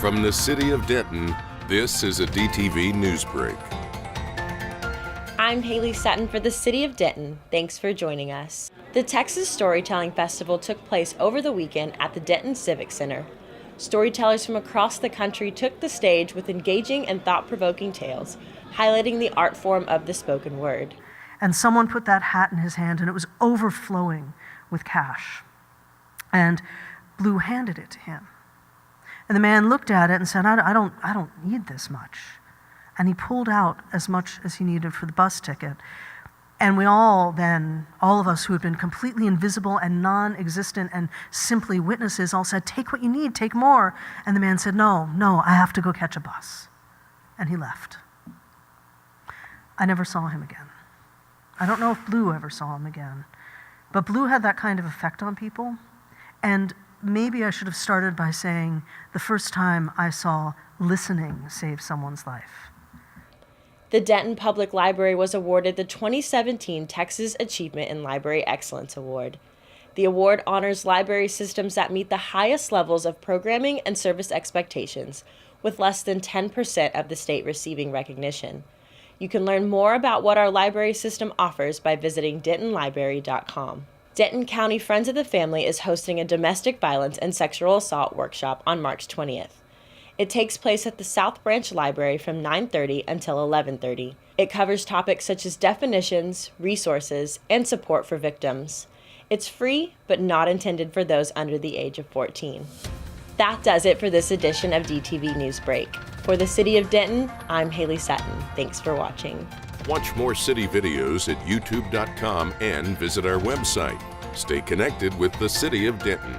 From the city of Denton, this is a DTV Newsbreak. I'm Haley Sutton for the City of Denton. Thanks for joining us. The Texas Storytelling Festival took place over the weekend at the Denton Civic Center. Storytellers from across the country took the stage with engaging and thought-provoking tales, highlighting the art form of the spoken word. And someone put that hat in his hand and it was overflowing with cash. And Blue handed it to him. And the man looked at it and said, I don't need this much. And he pulled out as much as he needed for the bus ticket. And we all of us who had been completely invisible and non-existent and simply witnesses all said, take what you need, take more. And the man said, no, I have to go catch a bus. And he left. I never saw him again. I don't know if Blue ever saw him again. But Blue had that kind of effect on people. And maybe I should have started by saying the first time I saw listening save someone's life. The Denton Public Library was awarded the 2017 Texas Achievement in Library Excellence Award. The award honors library systems that meet the highest levels of programming and service expectations, with less than 10% of the state receiving recognition. You can learn more about what our library system offers by visiting dentonlibrary.com. Denton County Friends of the Family is hosting a domestic violence and sexual assault workshop on March 20th. It takes place at the South Branch Library from 9:30 until 11:30. It covers topics such as definitions, resources, and support for victims. It's free, but not intended for those under the age of 14. That does it for this edition of DTV Newsbreak. For the City of Denton, I'm Haley Sutton. Thanks for watching. Watch more city videos at youtube.com and visit our website. Stay connected with the city of Denton.